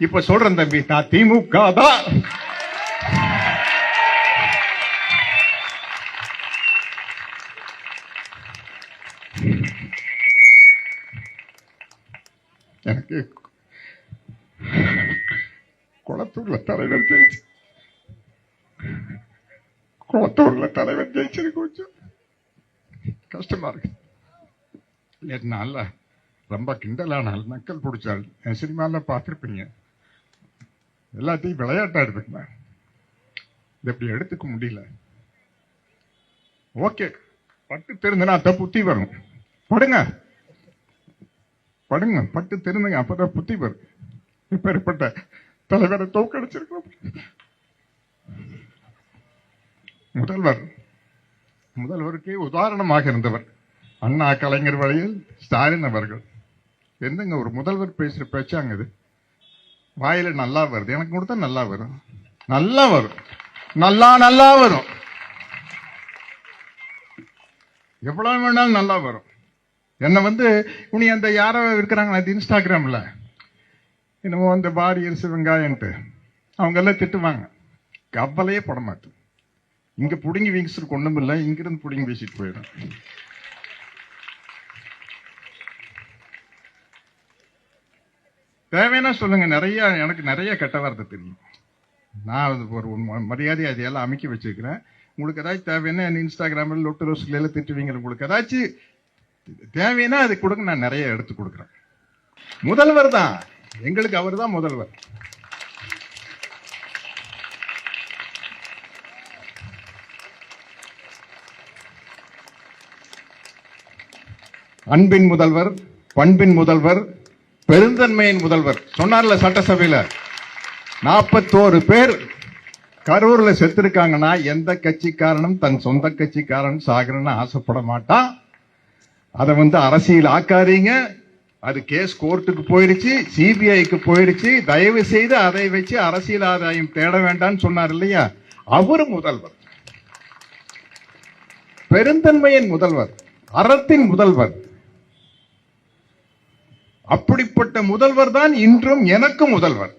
இப்ப சொல்றேன் தம்பி, நான் திமுக தான். எனக்கு குளத்தூர்ல தலைவர் ஜெயிச்சு, குளத்தூர்ல தலைவர் ஜெயிச்சது கொஞ்சம் கஷ்டமா இருக்கு. நாள் ரொம்ப கிண்டலானால் நக்கல் பிடிச்சாள். என் சினிமால பார்த்திருப்பீங்க, எல்லாத்தையும் விளையாட்டா எடுத்துக்கல, இது எப்படி எடுத்துக்க முடியல. ஓகே, பட்டு தெரிந்தனா அதான் புத்தி வரும். படுங்க படுங்க, பட்டு தெரிந்துங்க, அப்பதான் புத்தி வரும். இப்பேற்பட்ட தலைவரை தோக்கடிச்சிருக்கோம். முதல்வருக்கே உதாரணமாக இருந்தவர் அண்ணா, கலைஞர், வழியில் ஸ்டாலின் அவர்கள். என்னங்க ஒரு முதல்வர் பேசுற பேச்சாங்க இது? வாயில நல்லா வருது, எனக்கு கொடுத்தா நல்லா வரும், நல்லா வரும், நல்லா வரும், எவ்வளவு வேணாலும் நல்லா வரும். என்ன உனி அந்த யாரோ இருக்கிறாங்களா இன்ஸ்டாகிராம்ல, என்னமோ அந்த வாரியர்ஸ் வெங்காயன்ட்டு அவங்க எல்லாம் திட்டுவாங்க, கவலையே பட மாட்டேன். இங்க புடுங்கி வீசிட்டு ஒண்ணும் இல்லை, இங்கிருந்து புடுங்கி வீசிட்டு போயிடும். தேவைன்னா சொல்லுங்க, எனக்கு நிறைய கெட்ட வார்த்தை தெரியும். நான் ஒரு மரியாதை அதையெல்லாம் அமைக்க வச்சிருக்கிறேன். உங்களுக்கு ஏதாச்சும் தேவைன்னா இன்ஸ்டாகிராமில் லொட்டு ரோஸ்ல எல்லாம் திட்டுவீங்க. உங்களுக்கு ஏதாச்சும் தேவைன்னா அது கொடுங்க, நான் நிறைய எடுத்து கொடுக்குறேன். முதல்வர் தான் எங்களுக்கு, அவர் தான் முதல்வர். அன்பின் முதல்வர், பண்பின் முதல்வர், பெருந்தன்மையின் முதல்வர் சொன்னார்ல சட்டசபையில. 41 பேர் கரூர்ல செத்துருக்காங்கன்னா எந்த கட்சிக்காரனும் தன் சொந்த கட்சிக்காரன் சாகரன்னு ஆசைப்பட மாட்டான். அதை அரசியல் ஆக்காதீங்க. அது கேஸ் கோர்ட்டுக்கு போயிடுச்சு, சிபிஐக்கு போயிடுச்சு. தயவு செய்து அதை வச்சு அரசியல் ஆதாயம் தேட வேண்டாம்னு சொன்னார் இல்லையா, அவரு முதல்வர், பெருந்தன்மையின் முதல்வர், அறத்தின் முதல்வர். அப்படிப்பட்ட முதல்வர் தான் இன்றும் எனக்கு முதல்வர்.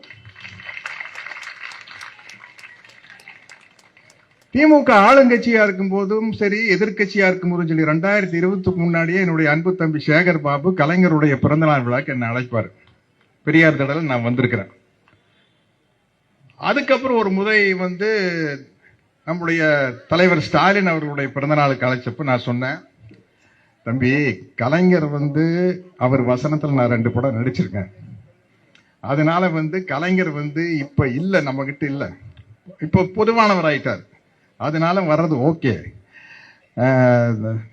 திமுக ஆளுங்கட்சியா இருக்கும் போதும் சரி, எதிர்கட்சியா இருக்கும் போதும் சரி, 2020 முன்னாடியே என்னுடைய அன்பு தம்பி சேகர் பாபு கலைஞருடைய பிறந்தநாள் விழாக்கு என்ன அழைப்பாரு. பெரியார் திடல் நான் வந்திருக்கிறேன். அதுக்கப்புறம் ஒரு முறை நம்முடைய தலைவர் ஸ்டாலின் அவர்களுடைய பிறந்தநாளுக்கு அழைச்சப்ப நான் சொன்னேன், தம்பி கலைஞர் அவர் வசனத்தில் நான் 2 படம் நடிச்சிருக்கேன். அதனால கலைஞர் இப்ப இல்ல, நம்ம கிட்ட இல்ல, இப்ப பொதுவானவர் ஆயிட்டார். அதனால வர்றது ஓகே.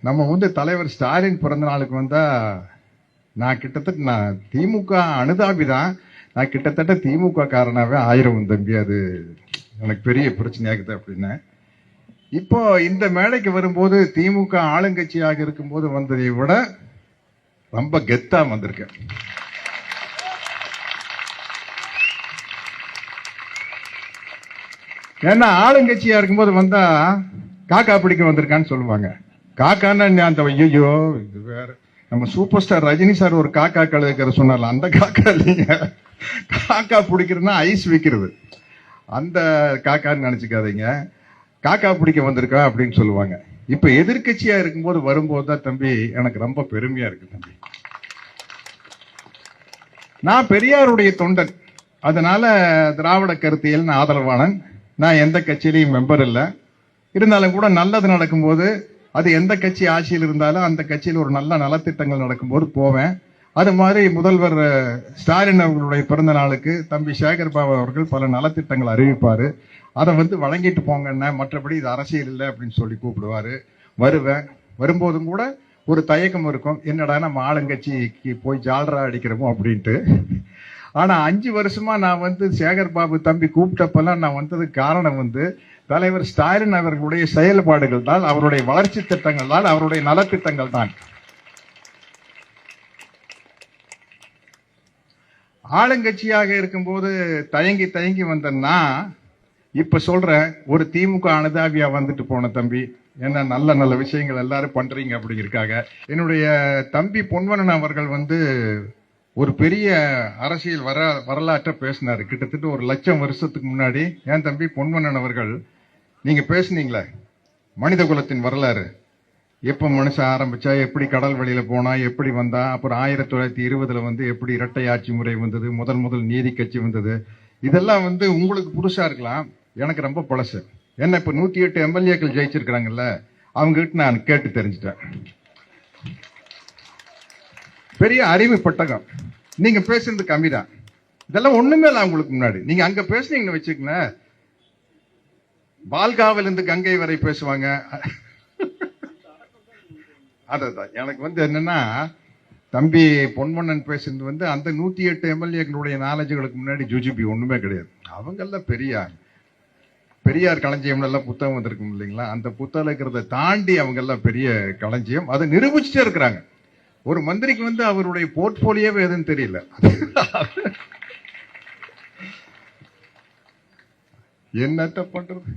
நம்ம தலைவர் ஸ்டாலின் பிறந்த நாளுக்கு வந்தா நான் கிட்டத்தட்ட நான் திமுக அனுதாபி தான், நான் கிட்டத்தட்ட திமுக காரனாவே ஆயிரம் தம்பி, அது எனக்கு பெரிய பிரச்சனையாகுது அப்படின்னு. இப்போ இந்த மேடைக்கு வரும்போது திமுக ஆளுங்கட்சியாக இருக்கும்போது வந்ததை விட ரொம்ப கெத்தா வந்திருக்கேன். ஏன்னா ஆளுங்கட்சியா இருக்கும்போது வந்தா காக்கா பிடிக்க வந்திருக்கான்னு சொல்லுவாங்க. காக்கான்னு அந்த ஐயோ இது வேற, நம்ம சூப்பர் ஸ்டார் ரஜினி சார் ஒரு காக்கா கழுதுக்கிற சொன்னார்ல, அந்த காக்கா இல்லைங்க. காக்கா பிடிக்கிறதுனா ஐஸ் வைக்கிறது, அந்த காக்கான்னு நினைச்சுக்காதீங்க. காக்கா பிடிக்க வந்திருக்கா அப்படின்னு சொல்லுவாங்க. இப்ப எதிர்கட்சியா இருக்கும்போது வரும்போது தான் தம்பி எனக்கு ரொம்ப பெருமையா இருக்கு தம்பி. நான் பெரியாருடைய தொண்டன், அதனால திராவிட கருத்தியல் ஆதரவாளன். நான் எந்த கட்சியிலையும் மெம்பர் இல்லை. இருந்தாலும் கூட நல்லது நடக்கும்போது, அது எந்த கட்சி ஆட்சியில் இருந்தாலும் அந்த கட்சியில் ஒரு நல்ல நலத்திட்டங்கள் நடக்கும்போது போவேன். அது மாதிரி முதல்வர் ஸ்டாலின் அவர்களுடைய பிறந்த நாளுக்கு தம்பி சேகர் பாபு அவர்கள் பல நலத்திட்டங்கள் அறிவிப்பாரு. அதை வழங்கிட்டு போங்கன்னா, மற்றபடி இது அரசியல் இல்லை அப்படின்னு சொல்லி கூப்பிடுவாரு. வருவேன். வரும்போதும் கூட ஒரு தயக்கம் இருக்கும், என்னடா நம்ம ஆளுங்கட்சிக்கு போய் ஜால்ரா அடிக்கிறோமோ அப்படின்ட்டு. ஆனா 5 வருஷமா நான் சேகர் பாபு தம்பி கூப்பிட்டப்பெல்லாம் நான் வந்ததுக்கு காரணம் தலைவர் ஸ்டாலின் அவர்களுடைய செயல்பாடுகள் தான், அவருடைய வளர்ச்சி திட்டங்கள் தான், அவருடைய நலத்திட்டங்கள் தான். ஆளுங்கட்சியாக இருக்கும்போது தயங்கி தயங்கி வந்தேன்னா, இப்ப சொல்றேன், ஒரு திமுக அனுதாபியா போன தம்பி, என்ன நல்ல நல்ல விஷயங்கள் எல்லாரும் பண்றீங்க அப்படிங்கிறதுக்காக. என்னுடைய தம்பி பொன்வனன் அவர்கள் ஒரு பெரிய அரசியல் வரலாற்றை பேசினாரு. கிட்டத்தட்ட 1,00,000 வருஷத்துக்கு முன்னாடி ஏன் தம்பி பொன்வண்ணன் அவர்கள் நீங்க பேசுனீங்களே மனித குலத்தின் வரலாறு, எப்ப மனுஷன் ஆரம்பிச்சா, எப்படி கடல் வழியில போனா, எப்படி வந்தா, அப்புறம் 1920 வந்து எப்படி இரட்டை ஆட்சி முறை வந்தது, முதல் நீதி கட்சி வந்தது. இதெல்லாம் வந்து உங்களுக்கு புதுசா இருக்கலாம், எனக்கு ரொம்ப பழசு. என்ன இப்ப 108 எம்எல்ஏக்கள் ஜெயிச்சிருக்கிறாங்கல்ல, அவங்க கிட்ட நான் கேட்டு தெரிஞ்சுட்டேன். பெரிய அறிவு பட்டகம். நீங்க பேசுறது கம்மிதான். இதெல்லாம் ஒண்ணுமே இல்லை உங்களுக்கு முன்னாடி. நீங்க அங்க பேசுனீங்கன்னு வச்சுக்கங்க, பால்காவில் இருந்து கங்கை வரை பேசுவாங்க. அதான் எனக்கு வந்து என்னன்னா, தம்பி பொன்வண்ணன் பேசுறது வந்து அந்த 108 எம்எல்ஏக்களுடைய நாலேஜுகளுக்கு முன்னாடி ஜுஜிபி ஒண்ணுமே கிடையாது. அவங்கெல்லாம் பெரியார் களஞ்சியம் எல்லாம் புத்தகம் வந்திருக்கும் இல்லைங்களா, அந்த புத்தகம் இருக்கிறத தாண்டி அவங்க எல்லாம் பெரிய களஞ்சியம். அதை நிரூபிச்சுட்டே இருக்கிறாங்க. ஒரு மந்திரிக்கு வந்து அவருடைய போர்ட்போலியோவே எதுன்னு தெரியல. என்னத்த பண்றது,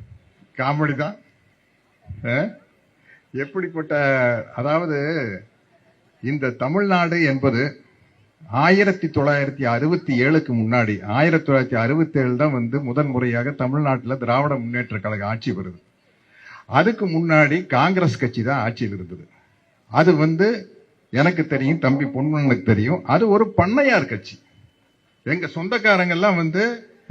காமெடி தான். எப்படிப்பட்ட, அதாவது இந்த தமிழ்நாடு என்பது 1967க்கு முன்னாடி 1967 தான் வந்து முதன் முறையாக தமிழ்நாட்டில் திராவிட முன்னேற்ற கழக ஆட்சி வருது. அதுக்கு முன்னாடி காங்கிரஸ் கட்சி தான் ஆட்சியில் இருந்தது. அது வந்து எனக்கு தெரியும், தம்பி பொன்வண்ணனுக்கு தெரியும், அது ஒரு பண்ணையார் கட்சி. எங்க சொந்தக்காரங்க எல்லாம் வந்து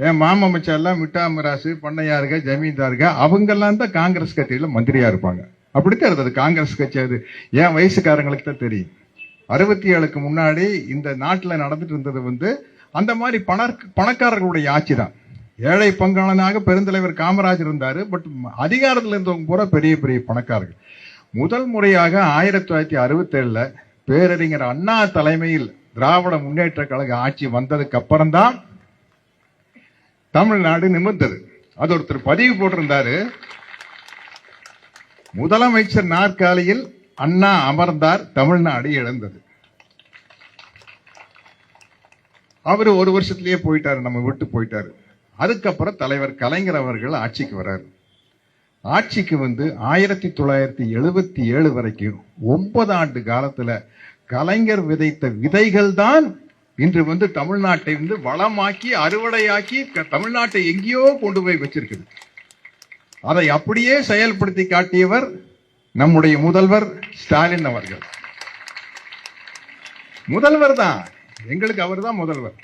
என் மாமச்சாலாம் மிட்டாமராசு பண்ணையாருங்க, ஜமீன்தாருங்க, அவங்கெல்லாம் தான் காங்கிரஸ் கட்சியில மந்திரியா இருப்பாங்க. அப்படித்தான் இருந்தது காங்கிரஸ் கட்சி. அது என் வயசுக்காரங்களுக்கு தான் தெரியும். 67க்கு முன்னாடி இந்த நாட்டில் நடந்துட்டு இருந்தது வந்து அந்த மாதிரி பணக்காரர்களுடைய ஆட்சி தான். ஏழை பங்காளனாக பெருந்தலைவர் காமராஜர் இருந்தாரு. பட் அதிகாரத்தில் இருந்தவங்க பூரா பெரிய பெரிய பணக்காரர்கள். முதல் முறையாக 1967 பேரறிஞர் அண்ணா தலைமையில் திராவிட முன்னேற்ற கழக ஆட்சி வந்ததுக்கு அப்புறம் தான் தமிழ்நாடு நிமிர்ந்தது. அது ஒருத்தர் பதிவு போட்டிருந்தாரு, முதலமைச்சர் நாற்காலியில் அண்ணா அமர்ந்தார், தமிழ்நாடு இழந்தது. அவரு ஒரு வருஷத்திலேயே போயிட்டாரு, நம்ம விட்டு போயிட்டாரு. அதுக்கப்புறம் தலைவர் கலைஞர் அவர்கள் ஆட்சிக்கு வர்றாரு. ஆட்சிக்கு வந்து 1977 வரைக்கும் 9 ஆண்டு காலத்துல கலைஞர் விதைத்த விதைகள் தான் இன்று வந்து தமிழ்நாட்டை வந்து வளமாக்கி அறுவடையாக்கி தமிழ்நாட்டை எங்கேயோ கொண்டு போய் வச்சிருக்குது. அதை அப்படியே செயல்படுத்தி காட்டியவர் நம்முடைய முதல்வர் ஸ்டாலின் அவர்கள். முதல்வர் தான் எங்களுக்கு, அவர் தான் முதல்வர்.